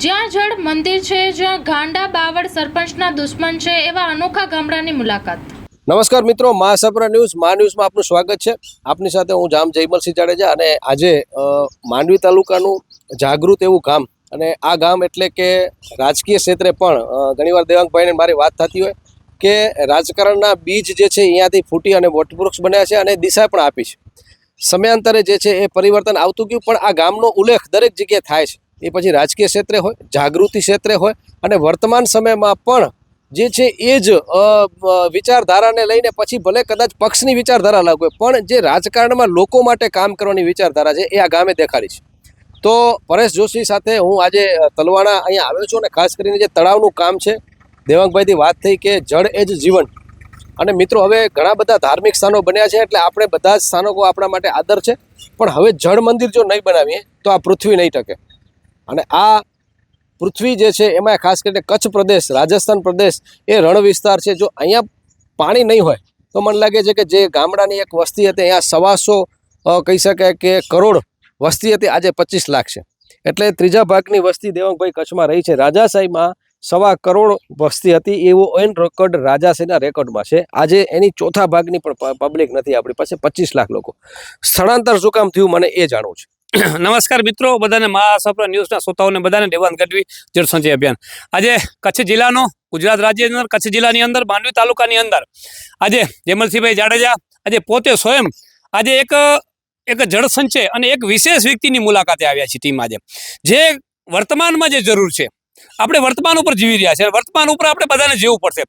જ્યાં જળ મંદિર છે, જ્યાં ગાંડા બાવળ સરપંચના દુશ્મન છે, એવા અનોખા ગામડાની મુલાકાત. નમસ્કાર મિત્રો, મહાસપરા ન્યૂઝમાં આપનું સ્વાગત છે. આપની સાથે હું જામ જયમલસિંહ જાડેજા અને આજે માંડવી તાલુકાનું જાગૃત એવું ગામ, અને આ ગામ એટલે કે રાજકીય ક્ષેત્રે પણ ઘણીવાર દેવાંગભાઈને મારી વાત થતી હોય કે રાજકારણના બીજ જે છે અહીંયાથી ફૂટી અને વટવૃક્ષ બન્યા છે અને દિશા પણ આપી છે. સમયાંતરે જે છે એ પરિવર્તન આવતું ગયું, પણ આ ગામનો ઉલ્લેખ દરેક જગ્યાએ થાય છે. એ પછી રાજકીય ક્ષેત્રે હોય, જાગૃતિ ક્ષેત્રે હોય, અને વર્તમાન સમયમાં પણ જે છે એ જ વિચારધારાને લઈને પછી ભલે કદાચ પક્ષની વિચારધારા લાગે, પણ જે રાજકારણમાં લોકો માટે કામ કરવાની વિચારધારા છે એ આ ગામે દેખાડી છે. તો પરેશ જોશી સાથે હું આજે તલવાણા અહીંયા આવ્યો છું, અને ખાસ કરીને જે તળાવનું કામ છે, દેવાંગભાઈથી વાત થઈ કે જળ એ જ જીવન. અને મિત્રો, હવે ઘણા બધા ધાર્મિક સ્થાનો બન્યા છે, એટલે આપણે બધા જ સ્થાનકો આપણા માટે આદર છે, પણ હવે જળ મંદિર જો નહીં બનાવીએ તો આ પૃથ્વી નહીં ટકે. અને આ પૃથ્વી જે છે એમાં ખાસ કરીને કચ્છ પ્રદેશ, રાજસ્થાન પ્રદેશ એ રણ વિસ્તાર છે. જો અહીંયા પાણી નહીં હોય તો મને લાગે છે કે જે ગામડાની એક વસ્તી હતી અહીંયા 125 કહી શકાય કે કરોડ વસ્તી હતી, આજે 25 લાખ છે. એટલે ત્રીજા ભાગની વસ્તી દેવાંગભાઈ કચ્છમાં રહી છે. રાજાશાહીમાં 1.25 કરોડ વસ્તી હતી, એવો ઓન રેકોર્ડ રાજાશાહીના રેકોર્ડમાં છે. આજે એની ચોથા ભાગની પણ પબ્લિક નથી આપણી પાસે, 25 લાખ લોકો. સ્થળાંતર શું કામ થયું મને એ જાણવું છે. નમસ્કાર મિત્રો, બધાને મહાસપરા ન્યૂઝના શ્રોતાઓને બધાને દેવાંગ ગઢવી જળ સંચય અભિયાન. આજે કચ્છ જિલ્લાનો, ગુજરાત રાજ્યની અંદર કચ્છ જિલ્લાની અંદર માંડવી તાલુકાની અંદર આજે જયમલસિંહભાઈ જાડેજા આજે પોતે સ્વયં આજે એક જળ સંચય અને એક વિશેષ વ્યક્તિની મુલાકાતે આવ્યા છે ટીમ. આજે જે વર્તમાનમાં જે જરૂર છે, આપણે વર્તમાન ઉપર જીવી રહ્યા છે, વર્તમાન ઉપર આપણે બધાને જીવવું પડશે.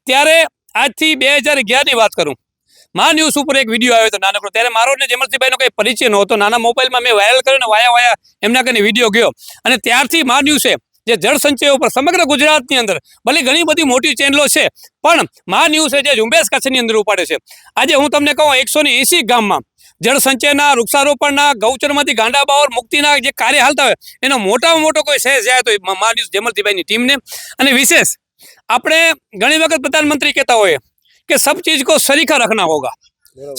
ત્યારે આજથી 2011ની વાત કરું, મા ન્યૂઝ ઉપર એક વિડીયો આવ્યો હતો નાનકડો. ત્યારે મારો ને જયમલસિંહભાઈનો કંઈ પરિચય નહોતો. નાના મોબાઈલમાં મેં વાયરલ કર્યો ને વાયા એમના કને વિડીયો ગયો, અને ત્યારથી મા ન્યૂઝે જે જળ સંચય ઉપર સમગ્ર ગુજરાતની અંદર ભલે ઘણી બધી મોટી ચેનલો છે, પણ મા ન્યૂઝે જે ઝુંબેશ કચ્છની અંદર ઉપાડે છે. આજે હું તમને કહું, 180 ગામમાં જળ સંચયના, વૃક્ષારોપણના, ગૌચરમાંથી ગાંડા બાવર મુક્તિના જે કાર્ય હાલતા હોય, એનો મોટામાં મોટો કોઈ શહેર જાય તો મા ન્યૂઝ જયમલસિંહભાઈની ટીમને. અને વિશેષ આપણે ઘણી વખત પ્રધાનમંત્રી કહેતા હોઈએ કે સબ ચીજ કો સરીખા રખના હોગા.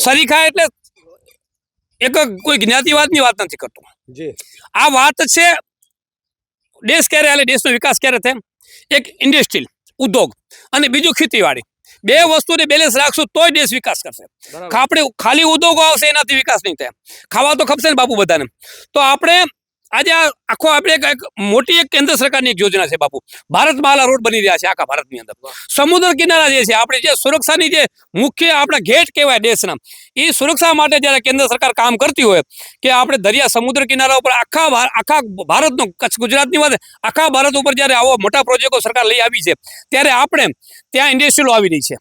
સરીખા એટલે એક કોઈ જ્ઞાતિવાદની વાત નથી કરતો. આ વાત છે દેશ ક્યારે હાલે, દેશનો વિકાસ ક્યારે થાય. એક ઇન્ડસ્ટ્રીલ ઉદ્યોગ અને બીજું ખેતીવાડી, બે વસ્તુને બેલેન્સ રાખશું તોય દેશ વિકાસ કરશે. આપણે ખાલી ઉદ્યોગો આવશે એનાથી વિકાસ નહીં થાય. ખાવા તો ખપશે ને બાપુ બધાને. તો આપણે આજે આખો આપણે એક મોટી એક કેન્દ્ર સરકારની એક યોજના છે બાપુ. ભારતમાલા રોડ બની રહ્યા છે આખા ભારતની અંદર. સમુદ્ર કિનારા જે છે, આપણે જે સુરક્ષાની જે મુખ્ય આપણા ગેટ કહેવાય દેશના, એ સુરક્ષા માટે જ્યારે કેન્દ્ર સરકાર કામ કરતી હોય કે આપણે દરિયા સમુદ્ર કિનારા ઉપર આખા ભારતનો, કચ્છ ગુજરાતની વાત, આખા ભારત ઉપર જ્યારે આવો મોટા પ્રોજેક્ટો સરકાર લઈ આવી છે, ત્યારે આપણે ત્યાં ઇન્ડસ્ટ્રીઓ આવી રહી છે.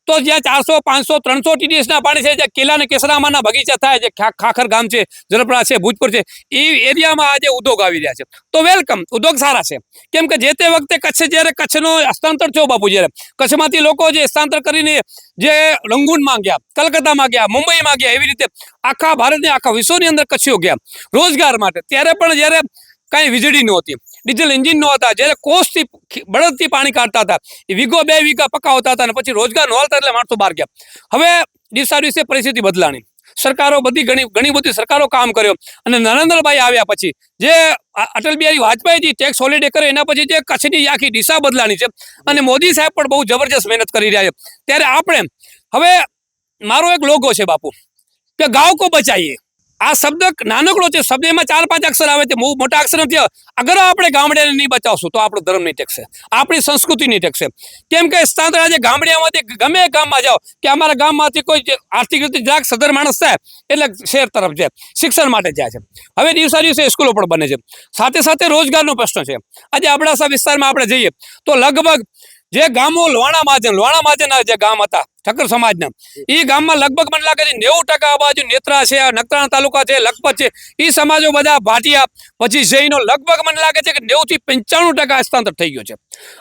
તો જ્યાં 400, 500, 300 TDSના પાણી છે, જ્યાં કેલા અને કેસરામાના બગીચા થાય, જે ખાખર ગામ છે, જરપરા છે, ભૂજપુર છે, એ એરિયામાં આજે ઉદ્યોગ આવી રહ્યા છે. તો વેલકમ, ઉદ્યોગ સારા છે. કેમ કે જે તે વખતે જ્યારે કચ્છનો સ્થળાંતર થયો બાપુ, જ્યારે કચ્છમાંથી લોકો જે સ્થળાંતર કરીને જે રંગૂનમાં ગયા, કલકત્તામાં ગયા, મુંબઈમાં ગયા, એવી રીતે આખા ભારતને, આખા વિશ્વની અંદર કચ્છીઓ ગયા રોજગાર માટે. ત્યારે પણ જ્યારે કાંઈ વીજળી નહોતી, ડીઝલ એન્જિન નહોતા, જ્યારે કોસથી બળદથી પાણી કાઢતા હતા, એ વીઘો 2 વીઘા પકાવતા હતા, અને પછી રોજગાર નહોતા એટલે માણસો બહાર ગયા. હવે દિવસા દિવસે પરિસ્થિતિ બદલાણી. સરકારો ઘણી બધી સરકારો કામ કર્યો, અને નરેન્દ્રભાઈ આવ્યા પછી જે અટલ બિહારી વાજપેયીજી ટેક્સ હોલિડે કર્યો, એના પછી જે કચ્છની આખી દિશા બદલાણી છે, અને મોદી સાહેબ પણ બહુ જબરજસ્ત મહેનત કરી રહ્યા છે. ત્યારે આપણે હવે મારો એક લોગો છે બાપુ કે ગાંવ કો બચાઈએ. આ શબ્દ નાનકડો છે, શબ્દ એમાં 4-5 અક્ષર આવે છે, બહુ મોટા અક્ષર નથી. અગર આપણે ગામડાને નહીં બચાવશું તો આપણો ધર્મ નહીં ટેકશે, આપણી સંસ્કૃતિ નહીં ટેકશે. કેમ કે સ્થળાંતર આજે ગામડિયામાંથી ગમે ગામમાં જાઓ, કે અમારા ગામમાંથી કોઈ આર્થિક રીતે જરાક સદર માણસ થાય એટલે શહેર તરફ જાય, શિક્ષણ માટે જાય છે. હવે દિવસે દિવસે સ્કૂલો પણ બને છે. સાથે સાથે રોજગારનો પ્રશ્ન છે. આજે અબડાસા વિસ્તારમાં આપણે જઈએ તો લગભગ જે ગામો લોણા મહાજન જે ગામ હતા ઠક્કર સમાજના, એ ગામમાં લગભગ મને લાગે છે 90% આ બાજુ નેત્રા છે, નખત્રાણા તાલુકા છે, લખપત છે, એ સમાજો બધા ભાટિયા, પછી જૈનો, લગભગ મને લાગે છે કે 90 થી 95% સ્થળાંતર થઈ ગયો છે.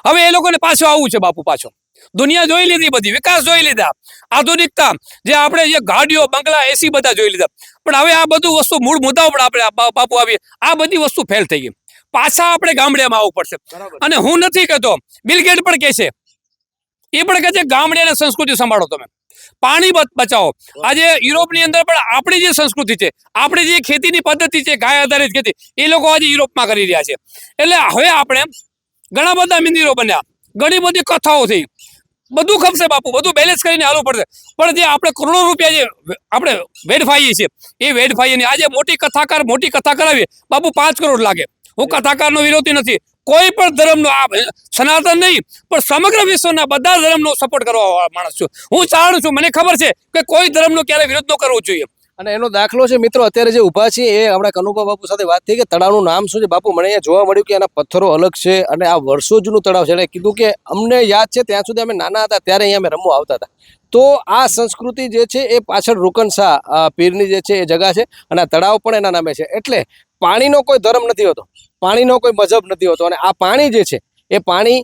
હવે એ લોકોને પાછો આવવું છે બાપુ. પાછો દુનિયા જોઈ લીધી, બધી વિકાસ જોઈ લીધા, આધુનિકતા, જે આપણે જે ગાડીઓ, બંગલા, એસી બધા જોઈ લીધા, પણ હવે આ બધું વસ્તુ મૂળ મુદ્દાઓ પણ આપણે બાપુ આવીએ, આ બધી વસ્તુ ફેલ થઈ ગઈ. પાછા આપણે ગામડામાં આવવું પડશે. અને હું નથી કહેતો, બિલ ગેટ પણ કહે છે, એ પણ કહે છે ગામડાની સંસ્કૃતિ સંભાળો તમે. પાણી બચાવો. આજે યુરોપની અંદર પણ આપણી જે સંસ્કૃતિ છે, આપણી જે ખેતીની પદ્ધતિ છે, ગાય આધારિત ખેતી, એ લોકો આજે યુરોપમાં કરી રહ્યા છે. એટલે હવે આપણે ઘણા બધા મંદિરો બન્યા, ઘણી બધી કથાઓ થઈ, બધું ખપશે બાપુ, બધું બેલેન્સ કરીને હાલવું પડશે. પણ જે આપણે કરોડો રૂપિયા જે આપણે વેડફાઈએ છીએ, એ વેડફાઈએ નહીં. આજે મોટી કથા કરાવીએ બાપુ, 5 કરોડ લાગે. હું કથાકારનો વિરોધી નથી, કોઈ પણ ધર્મનો, આ સનાતન નહીં પણ સમગ્ર વિશ્વના બધા ધર્મનો સપોર્ટ કરવા વાળો માણસ છું હું. ચાહું છું, મને ખબર છે કે કોઈ ધર્મનો ક્યારે વિરોધ ન કરવો જોઈએ. અને એનો દાખલો છે મિત્રો, અત્યારે જે ઊભા છે એ આપણા કનુભા બાપુ સાથે વાત થઈ કે તળાવનું નામ શું છે. બાપુ, મને અહીંયા જોવા મળ્યું કે એના પથ્થરો અલગ છે અને આ વર્ષો જૂનું તળાવ છે. એટલે કીધું કે અમને યાદ છે ત્યાં સુધી અમે નાના હતા ત્યારે અહીંયા અમે રમવા આવતા હતા. તો આ સંસ્કૃતિ જે છે એ પાછળ રૂકનશાહ પીરની જે છે એ જગા છે અને આ તળાવ પણ એના નામે છે. એટલે પાણીનો કોઈ ધર્મ નથી હોતો, પાણીનો કોઈ મજહબ નથી હોતો. અને આ પાણી જે છે એ પાણી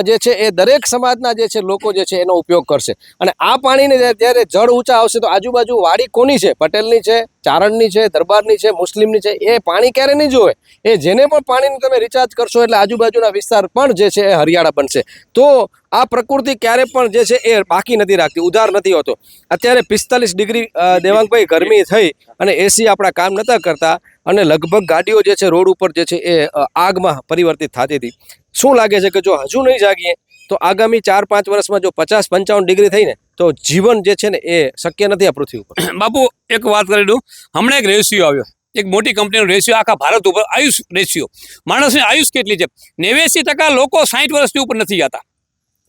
જે છે એ દરેક સમાજના જે છે લોકો જે છે એનો ઉપયોગ કરશે. અને આ પાણીને જ્યારે જળ ઊંચા આવશે તો આજુબાજુ વાડી કોની છે? પટેલની છે, ચારણની છે, દરબારની છે, મુસ્લિમની છે. એ પાણી ક્યારે નહીં જોવે. એ જેને પણ પાણીનું તમે રિચાર્જ કરશો એટલે આજુબાજુના વિસ્તાર પણ જે છે એ હરિયાળા બનશે. તો આ પ્રકૃતિ ક્યારે પણ જે છે એ બાકી નથી રાખતી, ઉધાર નથી હોતો. અત્યારે 45 ડિગ્રી દેવાંગભાઈ ગરમી થઈ અને એસી આપણા કામ નહોતા કરતા અને લગભગ ગાડીઓ જે છે રોડ ઉપર જે છે એ આગમાં પરિવર્તિત થતી હતી. શું લાગે છે કે જો હજુ નહીં જાગીએ તો આગામી 4-5 વર્ષમાં જો 50-55 ડિગ્રી થઈને તો જીવન જે છે ને એ શક્ય નથી આ પૃથ્વી ઉપર. બાપુ, એક વાત કરી દઉં. હમણાં એક રેશિયો આવ્યો, એક મોટી કંપનીનો રેશિયો આખા ભારત ઉપર, આયુષ રેશિયો. માણસની આયુષ કેટલી છે? 89% લોકો 60 વર્ષની ઉપર નથી જતા.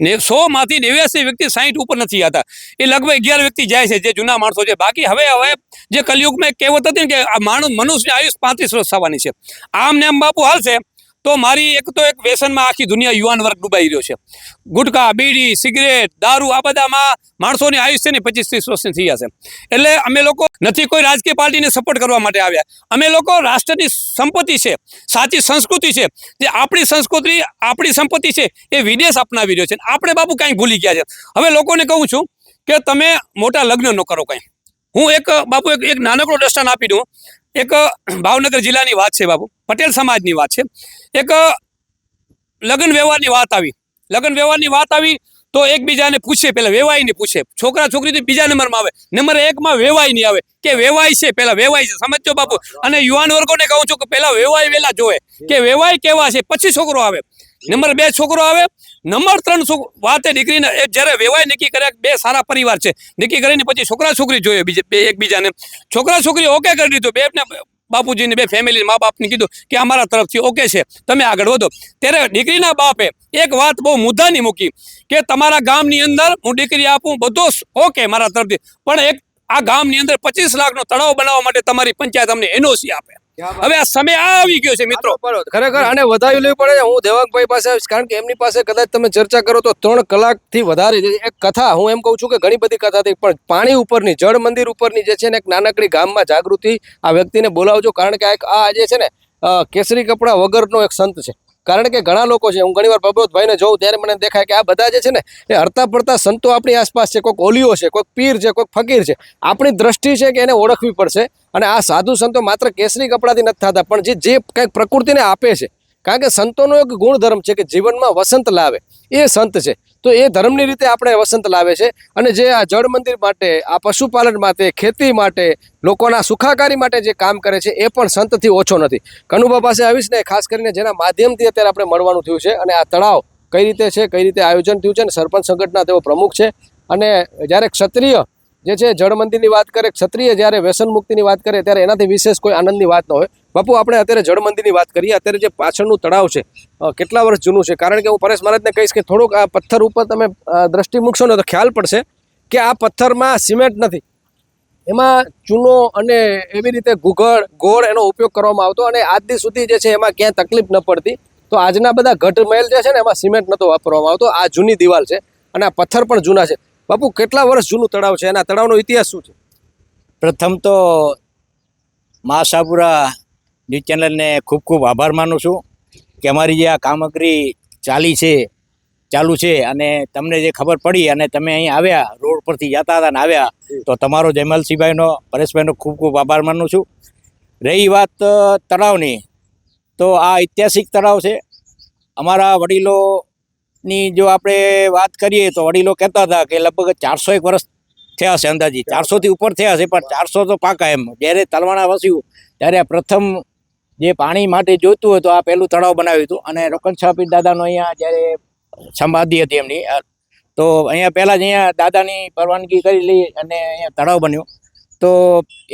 100માંથી 89 વ્યક્તિ 60 ઉપર નથી જતા. એ લગભગ 11 વ્યક્તિ જાય છે, જે જૂના માણસો છે. બાકી હવે જે કલયુગમાં એક કહેવત હતી ને કે આ મનુષ્યની આયુષ 35 વર્ષ થવાની છે. આમ ને આમ બાપુ હાલશે તો મારી એક વ્યસનમાં આખી દુનિયા યુવાન વર્ગ ડૂબાઈ રહ્યો છે. ગુટકા, બીડી, સિગરેટ, દારૂ, આ બધામાં માણસોની આયુષ છે ને 25-30 વર્ષની થઈ જશે. એટલે અમે લોકો નથી કોઈ રાજકીય પાર્ટીને સપોર્ટ કરવા માટે આવ્યા. અમે લોકો રાષ્ટ્રની સંપત્તિ છે, સાચી સંસ્કૃતિ છે, જે આપણી સંસ્કૃતિ, આપણી સંપત્તિ છે, એ વિદેશ અપનાવી રહ્યો છે. આપણે બાપુ કાંઈ ભૂલી ગયા છે. હવે લોકોને કહું છું કે તમે મોટા લગ્ન ન કરો કાંઈ. હું બાપુ એક નાનકડો દ્રષ્ટાંત આપી દઉં. એક ભાવનગર જિલ્લાની વાત છે બાપુ, પટેલ સમાજની વાત છે. એક લગ્ન વ્યવહારની વાત આવી તો એકબીજાને પૂછે, પહેલા વેવાઈને પૂછે. છોકરા છોકરી બીજા નંબરમાં આવે, નંબર 1માં વેવાઈ નહીં આવે કે વેવાય છે, પહેલા વેવાય છે. સમજો બાપુ. અને યુવાન વર્ગોને કહું છું કે પહેલા વેવાય વેલા જોવે કે વેવાય કેવા છે, પછી છોકરો આવે. નંબર 2 છોકરો આવે. નંબર 3 વાતે દીકરીને જ્યારે વેવાય નક્કી કરે, 2 સારા પરિવાર છે, નક્કી કરીને પછી છોકરા છોકરી જોઈએ એકબીજાને. છોકરા છોકરી ઓકે કરી દીધું, બેને બાપુજીને, 2 ફેમિલી, મા બાપને કીધું કે અમારા તરફથી ઓકે છે, તમે આગળ વધો. ત્યારે દીકરીના બાપે એક વાત બહુ મુદ્દાની મૂકી કે તમારા ગામની અંદર હું દીકરી આપું, બધો ઓકે મારા તરફથી, પણ એક આ ગામની અંદર 25 લાખનો તળાવ બનાવવા માટે તમારી પંચાયત અમને એનઓસી આપે. હવે આ સમય આવી ગયો છે મિત્રો. ખરેખર આને વધાવી લેવી પડે. હું દેવાંગભાઈ પાસે આવીશ, કારણ કે એમની પાસે કદાચ તમે ચર્ચા કરો તો 3 કલાકથી વધારે. એક કથા, હું એમ કહું છું કે ઘણી બધી કથા થઈ, પણ પાણી ઉપરની, જળ મંદિર ઉપરની જે છે ને એક નાનકડી ગામમાં જાગૃતિ આ વ્યક્તિને બોલાવજો. કારણ કે આ જે છે ને કેસરી કપડા વગરનો એક સંત છે. કારણ કે ઘણા લોકો છે, હું ઘણીવાર પ્રબોધભાઈને જોઉં ત્યારે મને દેખાય કે આ બધા જે છે ને એ હરતા પડતા સંતો આપણી આસપાસ છે. કોઈક ઓલિયો છે, કોઈક પીર છે, કોઈક ફકીર છે. આપણી દ્રષ્ટિ છે કે એને ઓળખવી પડશે. અને આ સાધુ સંતો માત્ર કેસરી કપડાથી નથી થતા, પણ જે કંઈક પ્રકૃતિને આપે છે. કારણ કે સંતોનો એક ગુણધર્મ છે કે જીવનમાં વસંત લાવે, એ સંત છે. તો એ ધર્મની રીતે આપણે વસંત લાવે છે. અને જે આ જળ મંદિર માટે, આ પશુપાલન માટે, ખેતી માટે, લોકોના સુખાકારી માટે જે કામ કરે છે એ પણ સંતથી ઓછો નથી. કનુભા પાસે આવીશ ને, ખાસ કરીને જેના માધ્યમથી અત્યારે આપણે મળવાનું થયું છે. અને આ તળાવ કઈ રીતે છે, કઈ રીતે આયોજન થયું છે, અને સરપંચ સંગઠનના તેઓ પ્રમુખ છે. અને જ્યારે ક્ષત્રિય જે છે જળ મંદિરની વાત કરે, ક્ષત્રિય જ્યારે વ્યસન મુક્તિની વાત કરે, ત્યારે એનાથી વિશેષ કોઈ આનંદની વાત ન હોય. બાપુ, આપણે અત્યારે જળ મંદિરની વાત કરીએ. અત્યારે જે પાછળનું તળાવ છે કેટલા વર્ષ જૂનું છે? કારણ કે હું પરેશ મહારાજને કહીશ કે થોડુંક આ પથ્થર ઉપર તમે દ્રષ્ટિ મૂકશો ને તો ખ્યાલ પડશે કે આ પથ્થરમાં સિમેન્ટ નથી, એમાં ચૂનો અને એવી રીતે ગોળ એનો ઉપયોગ કરવામાં આવતો. અને આજ દી સુધી જે છે એમાં ક્યાંય તકલીફ ન પડતી. તો આજના બધા ગઢ મહેલ જે છે ને એમાં સિમેન્ટ નહોતો વાપરવામાં આવતો. આ જૂની દિવાલ છે અને આ પથ્થર પણ જૂના છે. બાપુ, કેટલા વર્ષ જૂનું તળાવ છે અને આ તળાવનો ઇતિહાસ શું છે? પ્રથમ તો મા આશાપુરા ન્યૂઝ ચેનલને ખૂબ ખૂબ આભાર માનું છું કે અમારી જે આ કામગીરી ચાલુ છે અને તમને જે ખબર પડી અને તમે અહીં આવ્યા, રોડ પરથી જતા હતા ને આવ્યા, તો તમારો જયમલસિંહભાઈનો, પરેશભાઈનો ખૂબ ખૂબ આભાર માનું છું. રહી વાત તળાવની, તો આ ઐતિહાસિક તળાવ છે. અમારા વડીલોની જો આપણે વાત કરીએ તો વડીલો કહેતા હતા કે લગભગ 401 વર્ષ થયા છે અંદાજી 400 થી ઉપર થયા છે, પણ 400 તો પાકા એમ. જ્યારે તલવાણા વસ્યું ત્યારે આ પ્રથમ જે પાણી માટે જોઈતું હોય તો આ પહેલું તળાવ બનાવ્યું હતું. અને રોકનશાહ દાદાનો અહીંયા જ્યારે સમાધિ હતી એમની, તો અહીંયા પહેલાં જ અહીંયા દાદાની પરવાનગી કરી લઈ અને અહીંયા તળાવ બન્યું. તો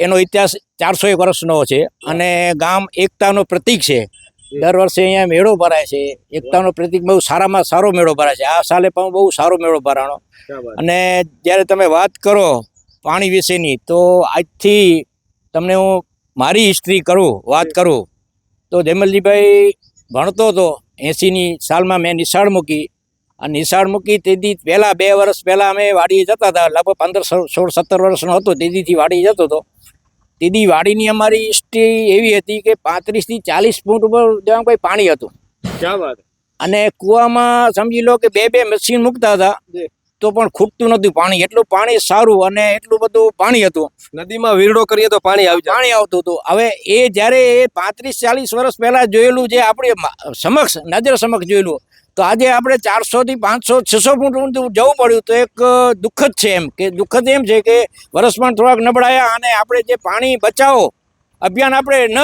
એનો ઇતિહાસ 401 વર્ષનો છે અને ગામ એકતાનો પ્રતીક છે. દર વર્ષે અહીંયા મેળો ભરાય છે, એકતાનો પ્રતીક. બહુ સારામાં સારો મેળો ભરાય છે. આ સાલે પણ બહુ સારો મેળો ભરાણો. અને જ્યારે તમે વાત કરો પાણી વિશેની, તો આજથી તમને હું મારી હિસ્ટ્રી વાત કરું તો જયમલજીભાઈ ભણતો હતો 80ની સાલમાં મેં નિશાળ મૂકી. અને નિશાળ મૂકી તેથી પહેલાં 2 વર્ષ પહેલાં અમે વાડીએ જતા હતા. લગભગ 15, 16, 17 વર્ષનો હતો તેદીથી વાડી જતો હતો. તેદી વાડીની અમારી હિસ્ટ્રી એવી હતી કે 35 થી 40 ફૂટ ઉપર જેવા કોઈ પાણી હતું. અને કૂવામાં સમજી લો કે 2 મશીન મૂકતા હતા તો પણ ખૂટતું નહોતું પાણી. એટલું પાણી સારું અને એટલું બધું પાણી હતું. નદીમાં વીરડો કરીએ તો પાણી પાણી આવતું હતું. હવે એ જ્યારે 35-40 વર્ષ પહેલા જોયેલું, જે આપણે નજર સમક્ષ જોયેલું, તો આજે આપણે 400 થી 500, 600 ફૂટ જવું પડ્યું. તો એક દુઃખદ છે એમ કે દુઃખદ એમ છે કે વર્ષમાં થોડાક નબળાયા અને આપણે જે પાણી બચાવો અભિયાન આપણે ન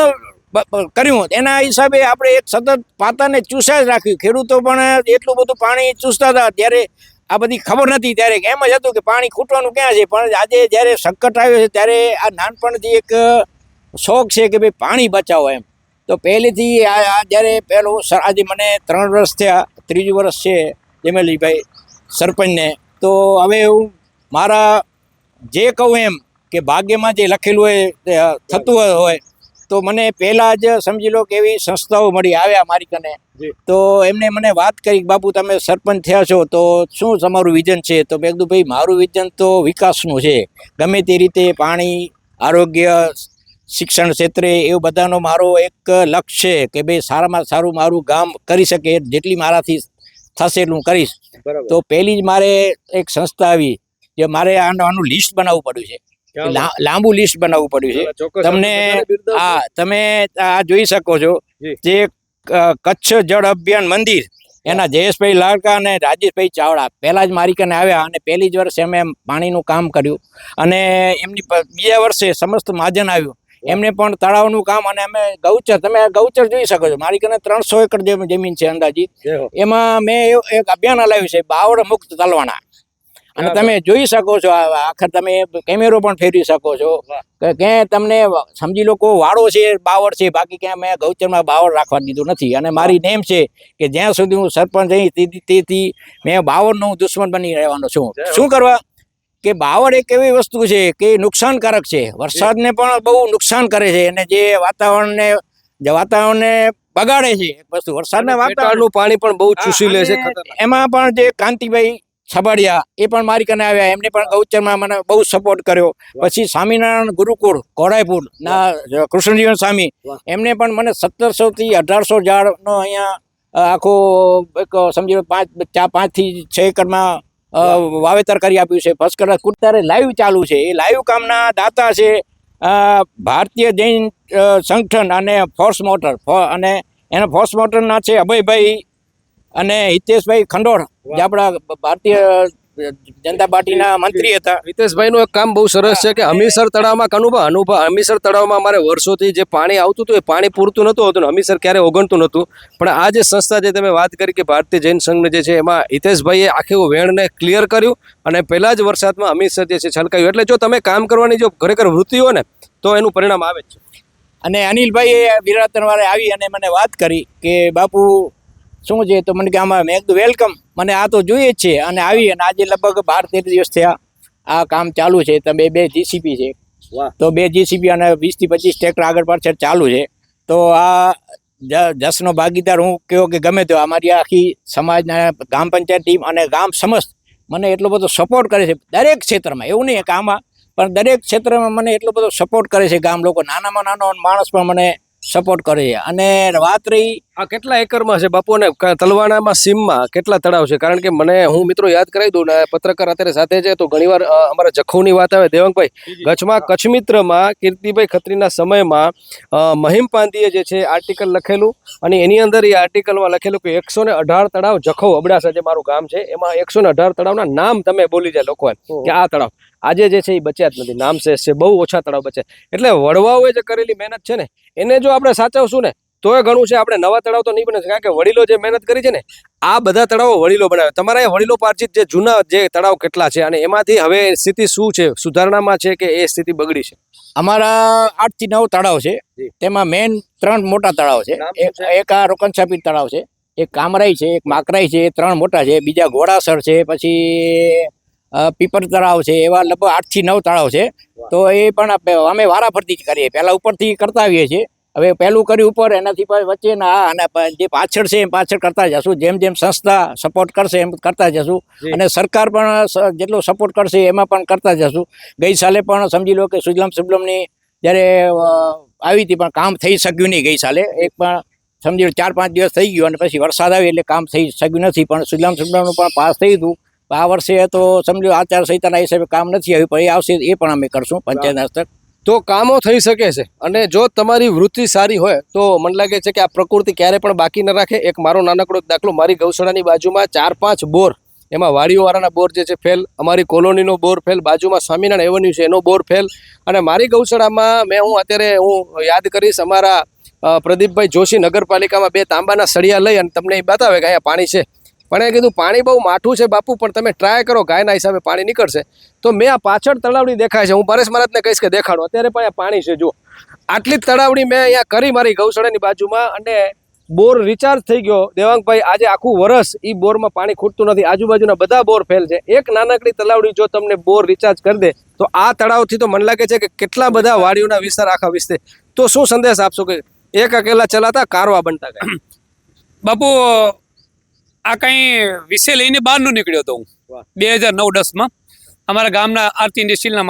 કર્યું એના હિસાબે આપણે એક સતત પાતાને ચૂસ્યા જ રાખ્યું. ખેડૂતો પણ એટલું બધું પાણી ચૂસતા હતા ત્યારે આ બધી ખબર નથી. ત્યારે એમ જ હતું કે પાણી ખૂટવાનું ક્યાં છે. પણ આજે જ્યારે સંકટ આવ્યો છે ત્યારે આ નાનપણથી એક શોખ છે કે ભાઈ પાણી બચાવો એમ. તો પહેલેથી જ્યારે આજે મને 3 વર્ષ થયા, 3જું વર્ષ છે જયમલજીભાઈ સરપંચને. તો હવે હું મારા જે કહું એમ કે ભાગ્યમાં જે લખેલું હોય થતું હોય, તો મને પહેલાં જ સમજી લો કે એવી સંસ્થાઓ મળી આવ્યા મારી કને. તો એમને મને વાત કરી કે બાપુ તમે સરપંચ થયા છો તો શું તમારું વિઝન છે. તો મેં કીધું ભાઈ મારું વિઝન તો વિકાસનું છે. ગમે તે રીતે પાણી, આરોગ્ય, શિક્ષણ ક્ષેત્રે એવું બધાનો મારો એક લક્ષ્ય છે કે ભાઈ સારામાં સારું મારું ગામ કરી શકે જેટલી મારાથી થશે એટલું કરીશ. તો પહેલી જ મારે એક સંસ્થા આવી જે મારે આનું લિસ્ટ બનાવવું પડ્યું છે. લાંબુ લિસ્ટ બનાવવું પડ્યું છે. તમે આ જોઈ શકો છો જે કચ્છ જળ અભિયાન મંદિર, એના જયેશભાઈ લાડકા અને રાજેશભાઈ ચાવડા પહેલા જ મારી કને આવ્યા અને પહેલી જ વર્ષે અમે પાણીનું કામ કર્યું. અને એમની બીજા વર્ષે સમસ્ત મહાજન આવ્યું, એમને પણ તળાવનું કામ. અને અમે ગૌચર, તમે ગૌચર જોઈ શકો છો, મારી કને 300 એકર જમીન છે અંદાજિત. એમાં મેં એક અભિયાન હલાવ્યું છે બાવળ મુક્ત તલવાણા. અને તમે જોઈ શકો છો, આખર તમે કેમેરો પણ ફેરવી શકો છો કે ક્યાંય તમને સમજી લો કોઈ વાળો છે બાવળ છે, બાકી ક્યાં મેં ગૌચરમાં બાવળ રાખવા દીધું નથી. અને મારી નેમ છે કે જ્યાં સુધી હું સરપંચ રહી તેથી મેં બાવળનો દુશ્મન બની રહેવાનો છું. શું કરવા કે બાવળ એક એવી વસ્તુ છે કે નુકસાનકારક છે. વરસાદને પણ બહુ નુકસાન કરે છે અને જે વાતાવરણને બગાડે છે વસ્તુ. વરસાદના વાતાવરણનું પાણી પણ બહુ ચૂસી લે છે. એમાં પણ જે કાંતિભાઈ છબાડિયા એ પણ મારી કને આવ્યા, એમને પણ ગૌચરમાં મને બહુ સપોર્ટ કર્યો. પછી સ્વામિનારાયણ ગુરુકુળ કોડાયપુર ના કૃષ્ણજીવન સ્વામી, એમને પણ મને 1700 થી 1800 ઝાડનો અહીંયા આખો એક સમજી લો 5 થી 6 એકરમાં વાવેતર કરી આપ્યું છે. First class. અત્યારે લાઈવ ચાલુ છે. એ લાઈવ કામના દાતા છે ભારતીય જૈન સંગઠન અને ફોર્સ મોટર. અને એના ફોર્સ મોટરના છે અભયભાઈ અને હિતેશભાઈ ખંડોળ, જે આપણા ભારતીય જનતા પાર્ટીના મંત્રી હતા. હિતેશભાઈનું એક કામ બહુ સરસ છે કે હમીરસર તળાવમાં હમીરસર તળાવમાં અમારે વર્ષોથી જે પાણી આવતું હતું એ પાણી પૂરતું નહોતું હોતું, હમીરસર ક્યારે ઓગણતું નહોતું. પણ આ જે સંસ્થા જે તમે વાત કરી કે ભારતીય જૈન સંઘ જે છે, એમાં હિતેશભાઈએ આખું વેણને ક્લિયર કર્યું અને પહેલા જ વરસાદમાં હમીરસર જે છે છલકાયું. એટલે જો તમે કામ કરવાની જો ખરેખર વૃત્તિ હોય ને તો એનું પરિણામ આવે જ છે. અને અનિલભાઈએ વિરાતનવારે આવી અને મને વાત કરી કે બાપુ શું છે. તો મને કે આમાં મેં કીધું વેલકમ, મને આ તો જોઈએ જ છે. અને આવી અને આજે લગભગ 12-13 દિવસ થયા આ કામ ચાલુ છે. તમે 2 જીસીપી છે, તો 2 જીસીપી અને 20 થી 25 ટ્રેક્ટર આગળ પાછળ ચાલુ છે. તો આ જસનો ભાગીદાર હું કહો કે ગમે તો અમારી આખી સમાજના ગ્રામ પંચાયત ટીમ અને ગામ સમસ્ત મને એટલો બધો સપોર્ટ કરે છે દરેક ક્ષેત્રમાં. એવું નહીં કે આમાં, પણ દરેક ક્ષેત્રમાં મને એટલો બધો સપોર્ટ કરે છે ગામ લોકો. નાનામાં નાનો માણસ પણ મને સપોર્ટ કરે છે. અને વાત રહી આ કેટલા એકરમાં છે બાપુ, અને તલવાણામાં સીમમાં કેટલા તળાવ છે? કારણ કે મને હું મિત્રો યાદ કરાવી દઉં ને, પત્રકાર અત્યારે સાથે છે તો ઘણીવાર અમારા જખૌની વાત આવે. દેવંગભાઈ, કચ્છ મિત્રમાં કીર્તિભાઈ ખત્રીના સમયમાં મહિમ પાંતીએ જે છે આર્ટિકલ લખેલું, અને એની અંદર એ આર્ટિકલમાં લખેલું કે 118 તળાવ જખૌ અબડાસા જે મારું ગામ છે એમાં 118 તળાવના નામ તમે બોલી જાય લોકો કે આ તળાવ આજે જે છે એ બચ્યા જ નથી, નામ છે બહુ ઓછા તળાવ બચ્યા. એટલે વડવાઓએ જે કરેલી મહેનત છે ને એને જો આપણે સાચવશું ને તોય ઘણું છે. આપણે નવા તળાવ તો નહીં બને, કારણ કે વડીલો જે મહેનત કરી છે ને આ બધા તળાવો વડીલો બનાવે. તમારા એ વડીલો પાર્જિત જે જૂના જે તળાવ કેટલા છે, અને એમાંથી હવે સ્થિતિ શું છે, સુધારણામાં છે કે એ સ્થિતિ બગડી છે? અમારા 8 થી 9 તળાવ છે, તેમાં મેન 3 મોટા તળાવ છે. એક આ રોકનછાપી તળાવ છે, એક કામરાઈ છે, એક માકરાઈ છે, એ 3 મોટા છે. બીજા ઘોડાસર છે, પછી પીપર તળાવ છે. એવા લગભગ 8 થી 9 તળાવ છે. તો એ પણ અમે વારાફરતી જ કરીએ. પહેલા ઉપરથી કરતા આવીએ છીએ, હવે પહેલું કર્યું ઉપર, એનાથી વચ્ચેના અને જે પાછળ છે એમ પાછળ કરતા જશું. જેમ જેમ સંસ્થા સપોર્ટ કરશે એમ કરતા જશું, અને સરકાર પણ જેટલો સપોર્ટ કરશે એમાં પણ કરતા જશું. ગઈ સાલે પણ સમજી લો કે સુજલામ જ્યારે આવી હતી પણ કામ થઈ શક્યું નહીં. ગઈ સાલે એક પણ સમજી લો 4-5 દિવસ થઈ ગયું, અને પછી વરસાદ આવ્યો એટલે કામ થઈ શક્યું નથી. પણ સુજલામ પણ પાસ થઈ હતું. આ વર્ષે તો સમજો આચારસંહિતાના હિસાબે કામ નથી આવ્યું, પણ એ આવશે એ પણ અમે કરશું પંચાયત હસ્તક. તો કામો થઈ શકે છે, અને જો તમારી વૃત્તિ સારી હોય તો મને લાગે છે કે આ પ્રકૃતિ ક્યારે પણ બાકી ન રાખે. એક મારો નાનકડો દાખલો, મારી ગૌશાળાની બાજુમાં 4-5 બોર, એમાં વાડીઓવાળાના બોર જે છે ફેલ, અમારી કોલોનીનો બોર ફેલ, બાજુમાં સ્વામિનારાયણ એવન્યુ છે એનો બોર ફેલ. અને મારી ગૌશાળામાં હું યાદ કરીશ, અમારા પ્રદીપભાઈ જોશી નગરપાલિકામાં 2 તાંબાના સળિયા લઈ અને તમને એ બતાવે કે અહીંયા પાણી છે, પણ એ કીધું પાણી બહુ માઠું છે બાપુ, પણ તમે ટ્રાય કરો, ગાયના હિસાબે પાણી નીકળશે. તો મેં આ પાછળ તળાવડી દેખાય છે, હું પરેશ મહારાજને કહીશ કે દેખાડો, અત્યારે પણ અહીંયા પાણી છે. જો આટલી જ તળાવડી મેં અહીંયા કરી મારી ગૌશાળાની બાજુમાં, અને બોર રિચાર્જ થઈ ગયો. દેવાંગભાઈ, આજે આખું વરસ એ બોરમાં પાણી ખૂટતું નથી. આજુબાજુના બધા બોર ફેલ છે. એક નાનકડી તળાવડી જો તમને બોર રિચાર્જ કરી દે તો આ તળાવથી તો મને લાગે છે કે કેટલા બધા વાડીઓના વિસ્તાર આખા વિસ્તાર. તો શું સંદેશ આપશો કે એક અકેલા ચલાતા કારવા બનતા ગયા? બાપુ, આ કંઈ વિષય લઈને બહારનું નીકળ્યો હતો હું 2009-10માં. અમારા ગામના આરતી ઇન્ડસ્ટ્રીના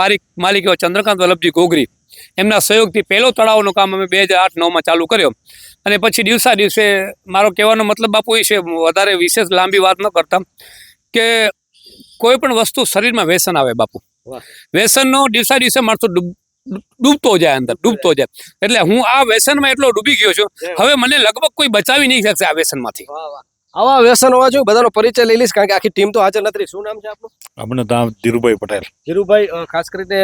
માલિક એવા ચંદ્રકાંત વલ્લભજી ગોગરી, એમના સહયોગથી પહેલો તળાવનું કામ અમે 2008-9માં ચાલુ કર્યો. અને પછી દિવસે મારો કહેવાનો મતલબ બાપુ એ છે, વધારે વિશેષ લાંબી વાત ન કરતા, કે કોઈ પણ વસ્તુ શરીરમાં વ્યસન આવે બાપુ, વ્યસનનો દિવસે માણસો ડૂબતો જાય, અંદર ડૂબતો જાય. એટલે હું આ વ્યસનમાં એટલો ડૂબી ગયો છું, હવે મને લગભગ કોઈ બચાવી નહીં શકશે આ વ્યસનમાંથી. આવા વ્યસન હોવા જોઈએ. બધાનો પરિચય લઈ લઈશ, કારણ કે આખી ટીમ તો હાજર નથી. શું નામ છે આપનું? આપણું નામ ધીરુભાઈ પટેલ. ધીરુભાઈ, ખાસ કરીને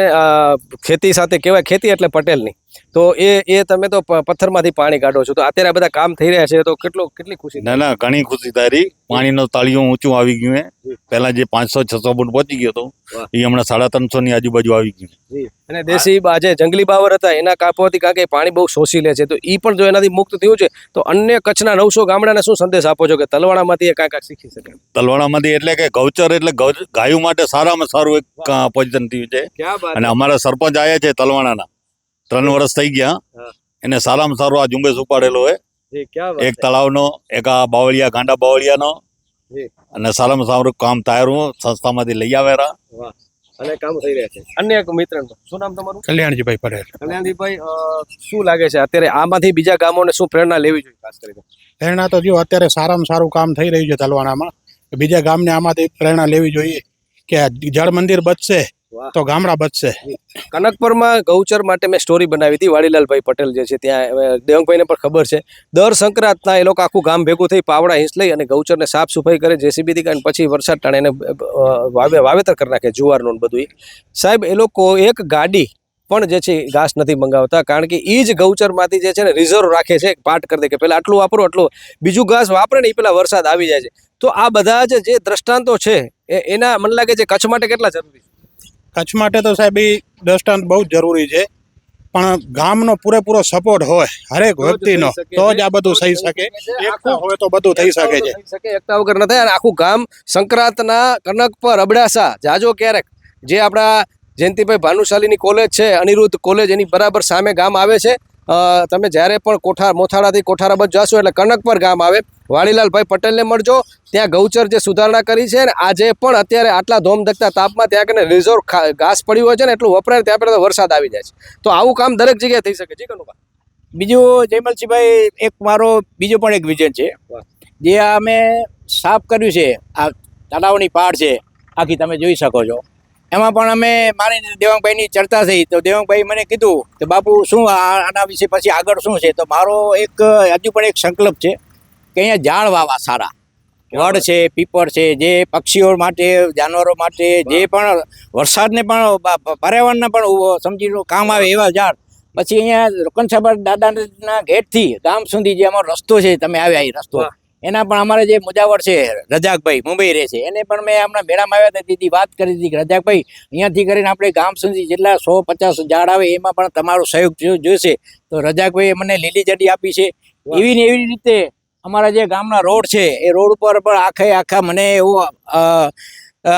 ખેતી સાથે કહેવાય, ખેતી એટલે પટેલની. તો એ તમે તો પથ્થરમાંથી પાણી કાઢો છો, તો અત્યારે આ બધા કામ થઈ રહ્યા છે, તો કેટલી ખુશી? ના, ઘણી ખુશી તારી. પાણીનો તળિયું ઊંચું આવી ગયું. પહેલા જે 500-600 ફૂટ પહોંચી ગયો હતો એ હમણાં 350 ની આજુબાજુ આવી ગયું. અને દેશી જે જંગલી બાવર હતા એના કાપવાથી, કારણ કે પાણી બહુ શોષી લે છે, તો એ પણ જો એનાથી મુક્ત થયું છે, તો અન્ય કચ્છના 900 ગામડાને શું સંદેશ આપો છો કે તલવાણામાંથી એ કાંઈક શીખી શકે? તલવાણામાંથી એટલે કે ગૌચર એટલે ગાયો માટે સારામાં સારું એક પોઝિશન થયું છે. અને અમારા સરપંચ આવ્યા છે તલવાણાના, 3 વર્ષ થઈ ગયા, એને સારામાં સારો આ ઝુંબેશ ઉપાડેલો હોય. એક તળાવનો, એક આ બાવળિયા, ગાંડા બાવળિયાનો, અને સારામાં સારું કામ તાયરું સંસ્થામાંથી લઈ આવેલા, અને કામ થઈ રહ્યા છે. અન્ય એક મિત્ર, શું નામ તમારું? કલ્યાણજીભાઈ પટેલ. કલ્યાણજીભાઈ, શું લાગે છે અત્યારે આમાંથી બીજા ગામોને શું પ્રેરણા લેવી જોઈએ? ખાસ કરીને પ્રેરણા તો જો અત્યારે સારામાં સારું કામ થઈ રહ્યું છે તલવાણામાં, બીજા ગામને આમાંથી પ્રેરણા લેવી જોઈએ કે જળ મંદિર બચશે તો ગામડા બચશે. કનકપુરમાં ગૌચર માટે મેં સ્ટોરી બનાવી હતી. વાડીલાલભાઈ પટેલ જે છે ત્યાં, દેવંગભાઈને પણ ખબર છે, દર સંક્રાંતના એ લોકો આખું ગામ ભેગું થઈ પાવડા હિંસ લઈ અને ગૌચરને સાફ સફાઈ કરે, જેસીબીથી કરીને, પછી વરસાદ ટાણે એને વાવેતર કરી નાખે જુવારનું બધું. સાહેબ, એ લોકો એક ગાડી પણ જે છે ઘાસ નથી મંગાવતા, કારણ કે એ જ ગૌચરમાંથી જે છે ને રિઝર્વ રાખે છે, પાર્ટ કરી દે કે પેલા આટલું વાપરો, આટલું બીજું ઘાસ વાપરે ને એ પેલા વરસાદ આવી જાય છે. તો આ બધા જે દ્રષ્ટાંતો છે એના મને લાગે છે કચ્છ માટે કેટલા જરૂરી છે? કચ્છ માટે તો સાહેબ એ દ્રષ્ટાંત બહુ જ જરૂરી છે, પણ ગામનો પૂરેપૂરો સપોર્ટ હોય હરેક વ્યક્તિનો, તો જ આ બધું થઈ શકે. એકતા હોય તો બધું થઈ શકે છે. એકતા વગર ન થાય. અને આખું ગામ સંક્રાંતના કનકપર, અબડાસા, જાજો ક્યારેક જે આપણા જયંતિભાઈ ભાનુશાલીની કોલેજ છે, અનિરુદ્ધ કોલેજ, એની બરાબર સામે ગામ આવે છે. તમે જ્યારે પણ મોથાળાથી કોઠારા બાજુ જશો એટલે કનકપર ગામ આવે. વાડીલાલભાઈ પટેલને મળજો, ત્યાં ગૌચર જે સુધારણા કરી છે ને, આજે પણ અત્યારે આટલા ધોમધકતા તાપમાં ત્યાં કને રિઝર્વ ઘાસ પડ્યું હોય છે ને, એટલું વપરાય ત્યાં પહેલાં વરસાદ આવી જાય છે. તો આવું કામ દરેક જગ્યાએ થઈ શકે છે. કનુભા, બીજું જયમલસિંહભાઈ એક મારો બીજો પણ એક વિઝન છે જે આ અમે સાફ કર્યું છે, આ તળાવની પાડ છે આખી તમે જોઈ શકો છો. એમાં પણ અમે મારી દેવાંગભાઈની ચર્ચા થઈ તો દેવાંગભાઈ મને કીધું કે બાપુ શું આના વિશે પછી આગળ શું છે. તો મારો એક હજુ પણ એક સંકલ્પ છે કે અહીંયા ઝાડ વાવવા સારા, વડ છે, પીપળ છે, જે પક્ષીઓ માટે, જાનવરો માટે, જે પણ વરસાદને પણ પર્યાવરણને પણ સમજી લો કામ આવે એવા ઝાડ. પછી અહીંયા રોકનસાબર દાદાના ગેટથી ગામ સુધી જે અમારો રસ્તો છે, તમે આવ્યા એ રસ્તો, એના પણ અમારે જે મુજાવર છે રજાકભાઈ મુંબઈ રહે છે, એને પણ મેં હમણાં મેળામાં આવ્યા હતા દીદી વાત કરી હતી કે રજાકભાઈ અહીંયાથી કરીને આપણે ગામ સુધી જેટલા 150 ઝાડ આવે એમાં પણ તમારો સહયોગ જોઈશે. તો રજાકભાઈએ મને લીલી ઝંડી આપી છે. એવી ને એવી રીતે અમારા જે ગામના રોડ છે એ રોડ ઉપર પણ આખા મને એવો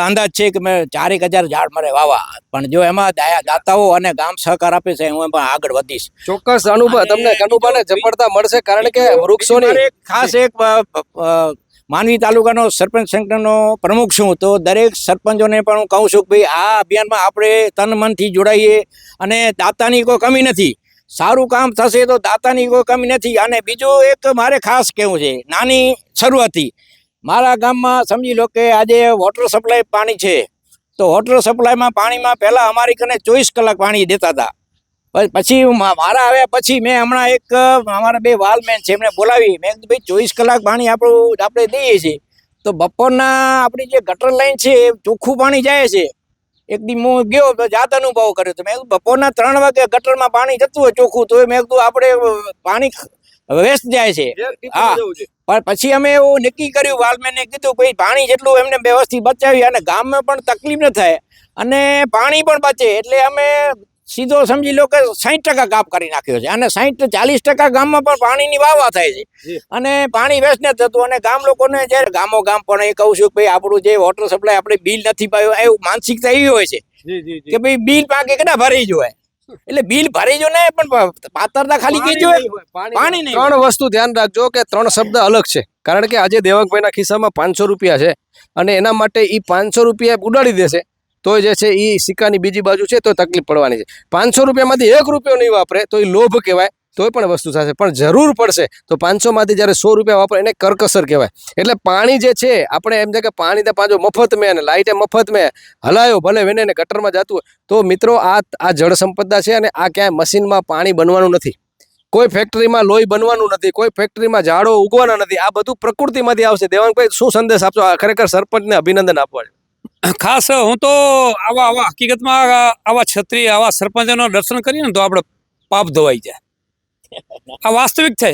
અંદાજ છે કે મેં 4000 ઝાડ મારે વાવા, પણ જો એમાં દાતાઓ અને ગામ સહકાર આપે છે હું પણ આગળ વધીશ. ચોક્કસ અનુભવ તમને કનુભાને સફળતા મળશે, કારણ કે વૃક્ષોની ખાસ એક માંડવી તાલુકાનો સરપંચ સંગઠનનો પ્રમુખ છું, તો દરેક સરપંચોને પણ હું કહું છું કે ભાઈ આ અભિયાનમાં આપણે તન મનથી જોડાઈએ અને દાતાની કોઈ કમી નથી. સારું કામ થશે તો દાતાની કોઈ કમી નથી. અને બીજું એક મારે ખાસ કહેવું છે, નાની શરૂઆતથી મારા ગામમાં સમજી લો કે આજે વોટર સપ્લાય પાણી છે, તો વોટર સપ્લાયમાં પાણીમાં પહેલાં અમારી કને 24 કલાક પાણી દેતા હતા. પછી મારા આવ્યા પછી મેં હમણાં એક અમારા 2 વાલમેન છે એમને બોલાવી, મેં કીધું ભાઈ 24 કલાક પાણી આપણે દઈએ છીએ, તો બપોરના આપણી જે ગટર લાઈન છે એ ચોખ્ખું પાણી જાય છે. એક દી હું ગયો તો જાત અનુભવ કર્યો, તો મેં બપોરના 3 વાગે ગટરમાં પાણી જતું હોય ચોખ્ખું, તો મેં કીધું આપણે પાણી વેસ્ટ જાય છે. હા, પણ પછી અમે એવું નક્કી કર્યું, વાલમેને કીધું ભાઈ પાણી જેટલું એમને વ્યવસ્થિત બચાવી અને ગામમાં પણ તકલીફ ન થાય અને પાણી પણ બચે, એટલે અમે સીધો સમજી લો કે 60% કાપ કરી નાખ્યો છે. અને 40% ગામમાં પણ પાણીની વાવા થાય છે અને પાણી વેસ્ટ ન થતું. અને ગામ લોકોને જ્યારે ગામ પણ એ કહું છું કે ભાઈ આપણું જે વોટર સપ્લાય આપણે બિલ નથી પાયું, એવું માનસિકતા એવી હોય છે કે ભાઈ બિલ પાકે કેટલા ભરી જોઈએ, એટલે બિલ ભરી જો ને પણ પાતરતા ખાલી કે જોઈએ પાણી નહીં. 3 વસ્તુ ધ્યાન રાખજો કે 3 શબ્દ અલગ છે, કારણ કે આજે દેવકભાઈના ખિસ્સામાં 500 રૂપિયા છે અને એના માટે એ 500 રૂપિયા ઉડાડી દેશે તો જે છે એ સિક્કાની બીજી બાજુ છે તો તકલીફ પડવાની છે. 500 રૂપિયામાંથી 1 રૂપિયો નહીં વાપરે તો એ લોભ કહેવાય, તોય પણ વસ્તુ થશે. પણ જરૂર પડશે તો 500માંથી જ્યારે 100 રૂપિયા વાપરે એને કરકસર કહેવાય. એટલે પાણી જે છે આપણે એમ છે કે પાણી તો પાછો મફત મેં અને લાઇટે મફત મેં હલાયો ભલે વેને ને ગટરમાં જતું હોય. તો મિત્રો આ જળ સંપદા છે અને આ ક્યાંય મશીનમાં પાણી બનવાનું નથી, કોઈ ફેક્ટરીમાં લોહી બનવાનું નથી, કોઈ ફેક્ટરીમાં ઝાડો ઉગવાના નથી, આ બધું પ્રકૃતિમાંથી આવશે. દેવાંગભાઈ શું સંદેશ આપશો? ખરેખર સરપંચને અભિનંદન આપવા છે. ખાસ હું તો આવા હકીકતમાં આવા છત્રી આવા સરપંચોનો દર્શન કરીએ ને તો આપણે પાપ ધોવાઈ જાય. આ વાસ્તવિક છે.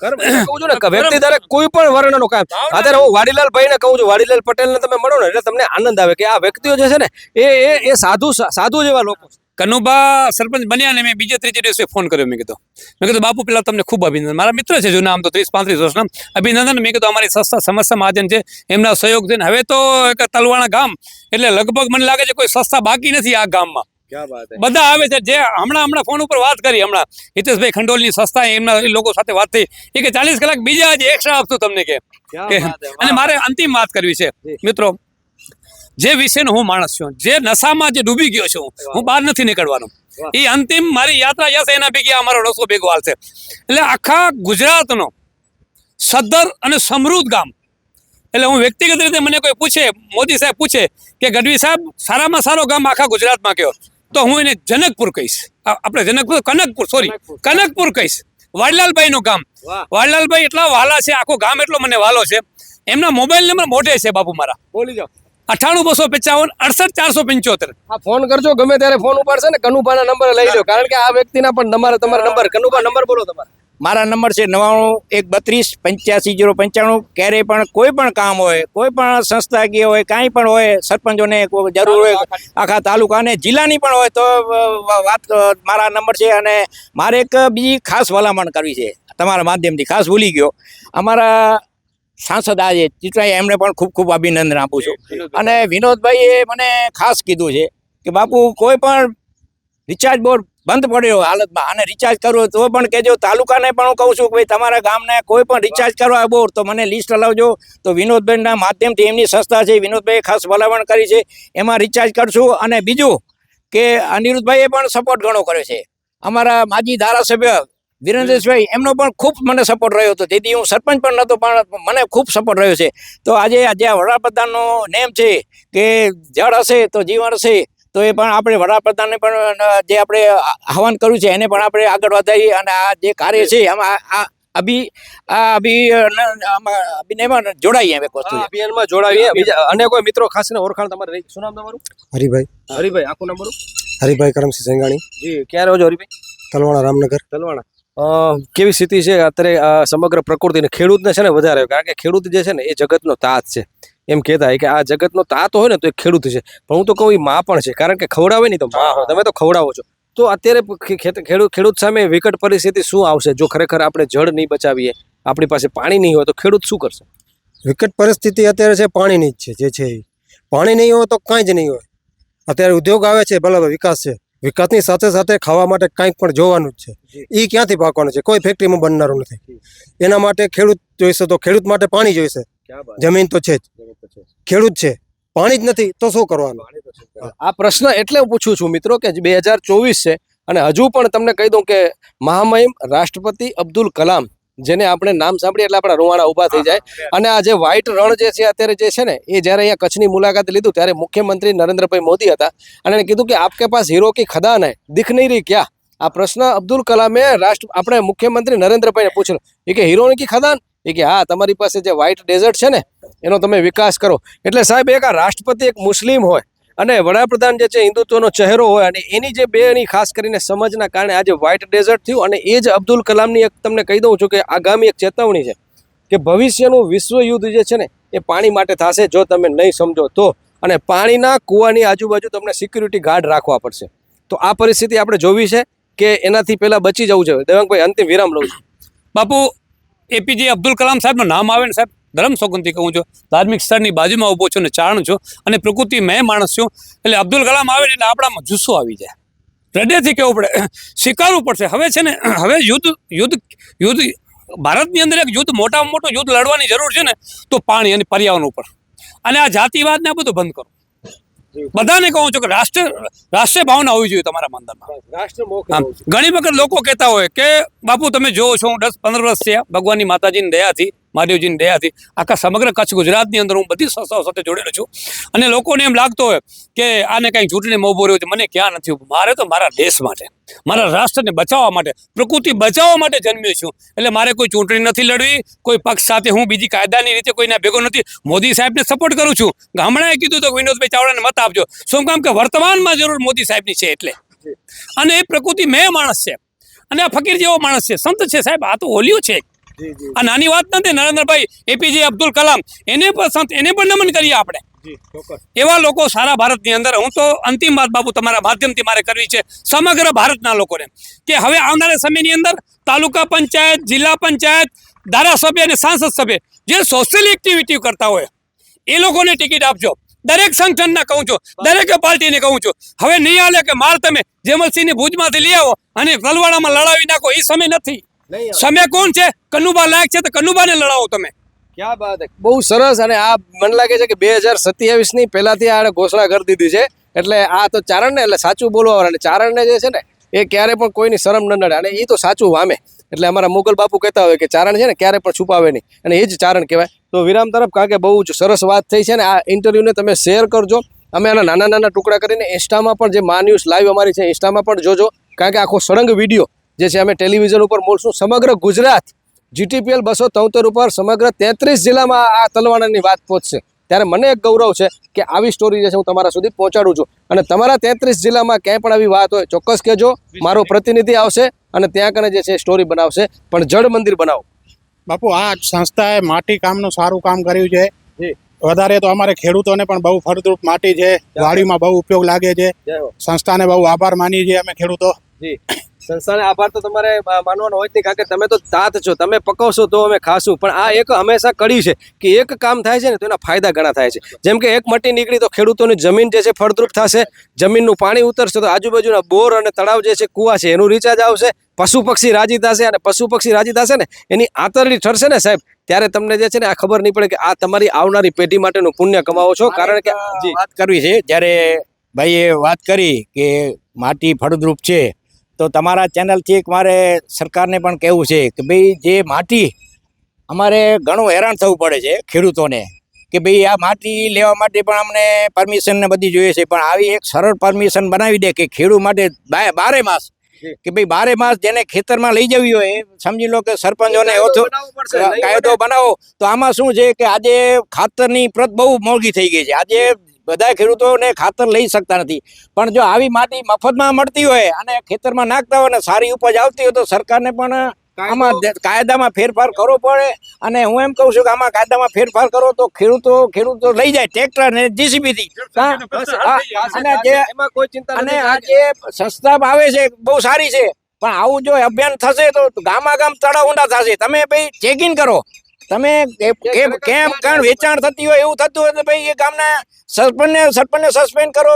કહું છું ને વ્યક્તિ દરેક કોઈ પણ વર્ણનો કામ. અત્યારે હું વાડીલાલ ભાઈને કહું છું, વાડીલાલ પટેલને તમે મળો ને એટલે તમને આનંદ આવે કે આ વ્યક્તિઓ જે છે ને એ સાધુ જેવા લોકો. કનુભા સરપંચ બન્યા ને મેં બીજે ત્રીજે દિવસે ફોન કર્યો. મેં કીધું બાપુ પેલા તમને ખૂબ અભિનંદન, મારા મિત્ર છે જૂના, આમ તો 30-35 વર્ષના, અભિનંદન. મેં કીધું અમારી સંસ્થા સમસ્યા મહાજન છે, એમના સહયોગ છે ને હવે તો એક તલવાણા ગામ એટલે લગભગ મને લાગે છે કોઈ સંસ્થા બાકી નથી આ ગામમાં, બધા આવે છે. જે હમણાં ફોન ઉપર વાત કરી, હમણાં હિતેશભાઈ ખંડોલની સંસ્થા એમના લોકો સાથે વાત થઈ, એ કે 40 કલાક બીજા આજે એક્સ્ટ્રા આપશું તમને કે. અને મારે અંતિમ વાત કરવી છે મિત્રો, જે વિશેનો હું માણસ છું, જે નશામાં જે ડૂબી ગયો છું, હું બહાર નથી નીકળવાનો. એ અંતિમ મારી યાત્રા જશે એના ભેગી અમારો રસ્તો ભેગો હાલશે. એટલે આખા ગુજરાતનો સદ્ધર અને સમૃદ્ધ ગામ. એટલે હું વ્યક્તિગત રીતે મને કોઈ પૂછે, મોદી સાહેબ પૂછે કે ગઢવી સાહેબ સારામાં સારો ગામ આખા ગુજરાતમાં કયો, તો હું એને જનકપુર કહીશ. આપણે કનકપુર કહીશ. વાડીલાલભાઈનું ગામ. વાડીલાલભાઈ એટલા વાલા છે, આખો ગામ એટલો મને વાલો છે. એમના મોબાઈલ નંબર મોઢે છે બાપુ મારા, બોલી જાઓ. 98 255 68 475. આ ફોન કરજો, ગમે ત્યારે ફોન ઉપાડશે ને કનુભાના નંબર લઈ લો, કારણ કે આ વ્યક્તિના પણ તમારા નંબર. કનુભા નંબર બોલો તમારા. મારા નંબર છે 91 132 85 095. ક્યારેય પણ કોઈ પણ કામ હોય, કોઈ પણ સંસ્થાકીય હોય, કાંઈ પણ હોય, સરપંચોને જરૂર હોય આખા તાલુકાને જિલ્લાની પણ હોય તો વાત મારા નંબર છે. અને મારે એક બીજી ખાસ ભલામણ કરવી છે તમારા માધ્યમથી, ખાસ ભૂલી ગયો. અમારા સાંસદ આજે ચૂંટાઈ, એમને પણ ખૂબ ખૂબ અભિનંદન આપું છું. અને વિનોદભાઈએ મને ખાસ કીધું છે કે બાપુ કોઈ પણ રિચાર્જ બોર્ડ બંધ પડ્યો હાલતમાં અને રિચાર્જ કરવો તો પણ કહેજો. તાલુકાને પણ હું કહું છું કે ભાઈ તમારા ગામને કોઈ પણ રિચાર્જ કરવા બોર તો મને લિસ્ટ લાવજો. તો વિનોદભાઈના માધ્યમથી એમની સંસ્થા છે, વિનોદભાઈએ ખાસ ભલામણ કરી છે, એમાં રિચાર્જ કરશું. અને બીજું કે અનિરુદ્ધભાઈએ પણ સપોર્ટ ઘણો કર્યો છે. અમારા માજી ધારાસભ્ય વિરેન્દ્રભાઈ એમનો પણ ખૂબ મને સપોર્ટ રહ્યો હતો. તેથી હું સરપંચ પણ નહોતો પણ મને ખૂબ સપોર્ટ રહ્યો છે. તો આજે જે વડાપ્રધાનનો નેમ છે કે જળ હશે તો જીવન હશે, તો એ પણ આપણે વડાપ્રધાનને પણ જે આપણે આહવાન કર્યું છે એને પણ આપણે આગળ વધારીએ અને આ જે કાર્ય છે આમાં અભિનયમાં જોડાઈએ. એક વસ્તુ છે. અભિયાનમાં જોડાવીએ. બીજા અન્ય કોઈ મિત્રો ખાસ ને ઓળખાણ તમારે રહી? શું નામ તમારું? હરિભાઈ હરિભાઈ, આખું નામ બોલો. હરિભાઈ કરમસિંહ સેંગાણી, જી, ક્યાં રહો છો હરિભાઈ? તલવાણા રામનગર. તલવાણા. કેવી સ્થિતિ છે અત્યારે આ સમગ્ર પ્રકૃતિને? ખેડૂતને છે ને વધારે, કારણ કે ખેડૂત જે છે ને એ જગતનો તાત છે. એમ કહેતા હોય કે આ જગતનો તાત હોય ને તો એ ખેડૂત છે, પણ હું તો કહું એ માં પણ છે, કારણ કે ખવડાવે નહીં તો માં હોય. તમે તો ખવડાવો છો. તો અત્યારે ખેડૂત સામે વિકટ પરિસ્થિતિ શું આવશે જો ખરેખર આપણે જળ નહીં બચાવીએ, આપણી પાસે પાણી નહીં હોય તો ખેડૂત શું કરશે? વિકટ પરિસ્થિતિ અત્યારે છે પાણીની જ છે. જે છે એ પાણી નહીં હોય તો કાંઈ જ નહીં હોય. અત્યારે ઉદ્યોગ આવે છે, બરાબર, વિકાસ છે. વિકાસની સાથે સાથે ખાવા માટે કાંઈક પણ જોવાનું જ છે. એ ક્યાંથી પાકવાનું છે? કોઈ ફેક્ટરીમાં બનનારું નથી. એના માટે ખેડૂત જોઈશે, તો ખેડૂત માટે પાણી જોઈશે. જમીન તો છે જ, ખેડૂત છે, પાણી જ નથી તો શું કરવાનું? આ પ્રશ્ન એટલે હું પૂછું છું મિત્રો કે 2024 છે અને હજુ પણ તમને કહી દઉં કે મહામહિમ રાષ્ટ્રપતિ અબ્દુલ કલામ, જેને આપણે નામ સાંભળીએ એટલે આપણા રૂવાણા ઊભા થઈ જાય. અને આ જે વ્હાઇટ રણ જે છે અત્યારે જે છે ને, એ જ્યારે અહીંયા કચ્છની મુલાકાત લીધું ત્યારે મુખ્યમંત્રી નરેન્દ્રભાઈ મોદી હતા અને એને કીધું કે આપકે પાસ હીરો કી ખદાન હૈ, દિખ નહીં રહી ક્યાં? આ પ્રશ્ન અબ્દુલ કલામે આપણે મુખ્યમંત્રી નરેન્દ્રભાઈને પૂછ્યો. એ કે હીરોની કી ખદાન? એ કે હા, તમારી પાસે જે વ્હાઇટ ડેઝર્ટ છે ને એનો તમે વિકાસ કરો. એટલે સાહેબ, એક આ રાષ્ટ્રપતિ એક મુસ્લિમ હોય અને વડાપ્રધાન જે છે હિન્દુત્વનો ચહેરો હોય, અને એની જે બેની ખાસ કરીને સમજના કારણે આજે વ્હાઇટ ડેઝર્ટ થયું. અને એ જ અબ્દુલ કલામની એક તમને કહી દઉં છું કે આગામી એક ચેતવણી છે કે ભવિષ્યનું વિશ્વ યુદ્ધ જે છે ને એ પાણી માટે થશે જો તમે નહીં સમજો તો. અને પાણીના કૂવાની આજુબાજુ તમને સિક્યુરિટી ગાર્ડ રાખવા પડશે. તો આ પરિસ્થિતિ આપણે જોવી છે કે એનાથી પહેલા બચી જવું છે. દેવાંગભાઈ, અંતિમ વિરામ લઉં છું. બાપુ એપીજે અબ્દુલ કલામ સાહેબનું નામ આવે ને સાહેબ, ધર્મ સોગંદથી કહું છું, ધાર્મિક સ્થળની બાજુમાં ઊભો છું ને ચારણ છું અને પ્રકૃતિ મેં માણસ છું. એટલે અબ્દુલ કલામ આવે ને એટલે આપણામાં જુસ્સો આવી જાય, હૃદયથી કહેવું પડે, સ્વીકારવું પડશે. હવે છે ને, હવે યુદ્ધ ભારતની અંદર એક યુદ્ધ, મોટામાં મોટું યુદ્ધ લડવાની જરૂર છે ને તો પાણી અને પર્યાવરણ ઉપર. અને આ જાતિવાદ ને આ બધું બંધ કરો. બધાને કહું છું કે રાષ્ટ્રીય ભાવના હોવી જોઈએ તમારા મંદિરમાં. ઘણી વખત લોકો કહેતા હોય કે બાપુ તમે જોવો છો, હું 10-15 વર્ષ થયા ભગવાનની માતાજીની દયાથી, મહાદેવજીની દયાથી આખા સમગ્ર કચ્છ ગુજરાતની અંદર હું બધી સંસ્થાઓ સાથે જોડેલો છું. અને લોકોને એમ લાગતો હોય કે આને કંઈક ચૂંટણીમાં ઊભો રહ્યો છે. મને ક્યાં નથી ઊભું. મારે તો મારા દેશ માટે, મારા રાષ્ટ્રને બચાવવા માટે, પ્રકૃતિ બચાવવા માટે જન્મ્યો છું. એટલે મારે કોઈ ચૂંટણી નથી લડવી, કોઈ પક્ષ સાથે હું બીજી કાયદાની રીતે કોઈના ભેગો નથી. મોદી સાહેબને સપોર્ટ કરું છું. હમણાં કીધું તો વિનોદભાઈ ચાવડાને મત આપજો. શું કામ કે વર્તમાનમાં જરૂર મોદી સાહેબની છે એટલે. અને એ પ્રકૃતિ મેં માણસ છે અને આ ફકીર જેવો માણસ છે, સંત છે સાહેબ. આ તો ઓલિયો છે. આ નાની વાત નથી. નરેન્દ્રભાઈ એપીજે અબ્દુલ કલામ, એને પણ સંત, એને પણ નમન કરીએ આપણે. એવા લોકો સારા ભારતની અંદર. હું તો અંતિમ વાત બાપુ તમારા માધ્યમથી મારે કરવી છે સમગ્ર ભારતના લોકોને કે હવે આવનારા સમયની અંદર તાલુકા પંચાયત, જિલ્લા પંચાયત, ધારાસભ્ય અને સાંસદ સભ્ય જે સોશિયલ એક્ટિવિટી કરતા હોય એ લોકોને ટિકિટ આપજો. દરેક સંગઠનના કહું છું, દરેક પાર્ટીને કહું છું. હવે નહીં હાલે કે માર તમે જેમલસિંહને ભુજમાંથી લઈ આવો અને તલવાડામાં લડાવી નાખો. એ સમય નથી. સમય કોણ છે? કન્નુબા લાયક છે તો કન્નુબાને લડાવો તમે. ક્યાં બાત હે, બહુ સરસ. અને આ મને લાગે છે કે 2027ની પહેલાથી આ ઘોષણા કરી દીધી છે. એટલે આ તો ચારણને, એટલે સાચું બોલવા વાળા, ચારણને જે છે ને એ ક્યારે પણ કોઈની શરમ ન નડે અને એ તો સાચું વામે. એટલે અમારા મુગલ બાપુ કહેતા હોય કે ચારણ છે ને ક્યારે પણ છુપાવે નહીં, અને એ જ ચારણ કહેવાય. તો વિરામ તરફ, કારણ કે બહુ જ સરસ વાત થઈ છે ને આ ઇન્ટરવ્યૂને તમે શેર કરજો. અમે આના નાના નાના ટુકડા કરીને ઇન્સ્ટામાં પણ, જે મા ન્યૂઝ લાઈવ અમારી છે ઇન્સ્ટામાં પણ જોજો, કારણ કે આખો સળંગ વિડીયો જે છે અમે ટેલિવિઝન ઉપર મૂકશું. સમગ્ર ગુજરાત GTPL 273 ઉપર સમગ્ર 33 જિલ્લામાં આ તલવાણાની વાત પહોંચશે. ત્યારે મને એક ગૌરવ છે કે આવી સ્ટોરી જે છે હું તમારા સુધી પહોંચાડું છું. અને તમારા 33 જિલ્લામાં ક્યાંય પણ આવી વાત હોય ચોક્કસ કહેજો. મારો પ્રતિનિધિ આવશે અને ત્યાં કને જે છે સ્ટોરી બનાવશે. પણ જળ મંદિર બનાવો બાપુ. આ સંસ્થાએ માટી કામનું સારું કામ કર્યું છે. વધારે તો અમારે ખેડૂતોને પણ બહુ ફળદ્રુપ માટી છે, વાડીમાં બહુ ઉપયોગ લાગે છે. સંસ્થાને બહુ આભાર માનીએ છીએ અમે ખેડૂતો. સંસ્થાને આભાર તો તમારે માનવાનો હોય જ નહીં, કારણ કે તમે તો તાત છો, તમે પકવશો તો અમે ખાશું. પણ આ એક હંમેશા કડી છે કે એક કામ થાય છે ને તો એના ફાયદા ઘણા થાય છે. જેમ કે એક મટી નીકળી તો ખેડૂતોની જમીન જે છે ફળદ્રુપ થશે, જમીનનું પાણી ઉતરશે તો આજુબાજુના બોર અને તળાવ જે છે, કૂવા છે, એનું રિચાર્જ આવશે, પશુ પક્ષી રાજી થશે. અને પશુ પક્ષી રાજી થશે ને એની આંતરડી ઠરશે ને સાહેબ, ત્યારે તમને જે છે ને આ ખબર નહીં પડે કે આ તમારી આવનારી પેઢી માટેનું પુણ્ય કમાવો છો. કારણ કે વાત કરવી છે, જ્યારે ભાઈએ વાત કરી કે માટી ફળદ્રુપ છે તો તમારા ચેનલથી એક મારે સરકારને પણ કહેવું છે કે ભાઈ જે માટી અમારે ઘણું હેરાન થવું પડે છે ખેડૂતોને કે ભાઈ આ માટી લેવા માટે પણ અમને પરમિશન ને બધી જોઈએ છે, પણ આવી એક સરળ પરમિશન બનાવી દે કે ખેડૂત માટે 12 માસ કે ભાઈ 12 માસ જેને ખેતરમાં લઈ જવી હોય સમજી લો કે સરપંચોને કાયદો બનાવો. તો આમાં શું છે કે આજે ખાતરની પ્રત બહુ મોંઘી થઈ ગઈ છે. આજે બધા ખેડૂતોને ખાતર લઈ શકતા નથી, પણ જો આવી માટી મફતમાં મળતી હોય અને ખેતરમાં નાખતા હોય ને સારી ઉપજ આવતી હોય તો સરકારને પણ આમાં કાયદામાં ફેરફાર કરવો પડે. અને હું એમ કહું છું કે આમાં કાયદામાં ફેરફાર કરો તો ખેડૂતો લઈ જાય ટ્રેક્ટર ને જીસીબી થી. અને આ જે સંસ્થા આવે છે બહુ સારી છે, પણ આવું જો અભિયાન થશે તો ગામ તળાવ ઊંડા થશે. તમે ભાઈ ચેકિંગ કરો, તમે કેમ કણ વેચાણ થતી હોય એવું થતું હોય તો ભાઈ એ ગામના સરપંચને સસ્પેન્ડ કરો,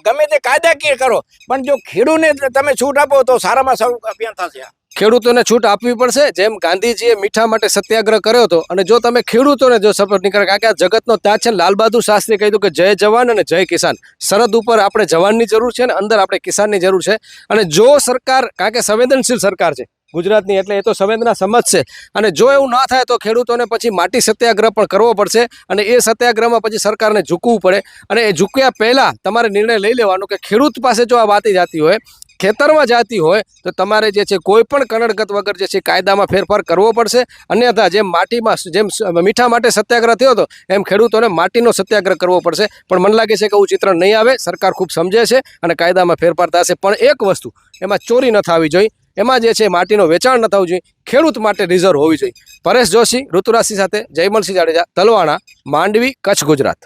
ગમે તે કાયદાકીય કરો, પણ જો ખેડૂતને તમે છૂટ આપો તો સારામાં સારું અભિયાન થશે. ખેડૂતોને છૂટ આપવી પડશે, જેમ ગાંધીજીએ મીઠા માટે સત્યાગ્રહ કર્યો હતો. અને જો તમે ખેડૂતોને જો સપોર્ટ નહીં કરે, કારણ કે આ જગતનો તાજ છે. લાલ બહાદુર શાસ્ત્રીએ કહ્યું કે જય જવાન અને જય કિસાન. સરહદ ઉપર આપણે જવાનની જરૂર છે અને અંદર આપણે કિસાનની જરૂર છે. અને જો સરકાર, કારણ કે સંવેદનશીલ સરકાર છે ગુજરાતની, એટલે એ તો સંવેદના સમજશે. અને જો એવું ના થાય તો ખેડૂતોને પછી માટી સત્યાગ્રહ પણ કરવો પડશે. અને એ સત્યાગ્રહમાં પછી સરકારને ઝૂકવું પડે. અને એ ઝૂક્યા પહેલાં તમારે નિર્ણય લઈ લેવાનો કે ખેડૂત પાસે જો આ વાતી જતી હોય, ખેતરમાં જતી હોય, તો તમારે જે છે કોઈ પણ કનડગત વગર જે છે કાયદામાં ફેરફાર કરવો પડશે. અન્યથા જેમ મીઠા માટે સત્યાગ્રહ થયો હતો એમ ખેડૂતોને માટીનો સત્યાગ્રહ કરવો પડશે. પણ મને લાગે છે કે એવું ચિત્ર નહીં આવે. સરકાર ખૂબ સમજે છે અને કાયદામાં ફેરફાર થશે. પણ એક વસ્તુ, એમાં ચોરી ન થવી જોઈએ, એમાં જે છે માટીનો વેચાણ ન થવું જોઈએ, ખેડૂત માટે રિઝર્વ હોવી જોઈએ. પરેશ જોશી, ઋતુરાજસિંહ સાથે જયમલસિંહ જાડેજા, તલવાણા, માંડવી, કચ્છ, ગુજરાત.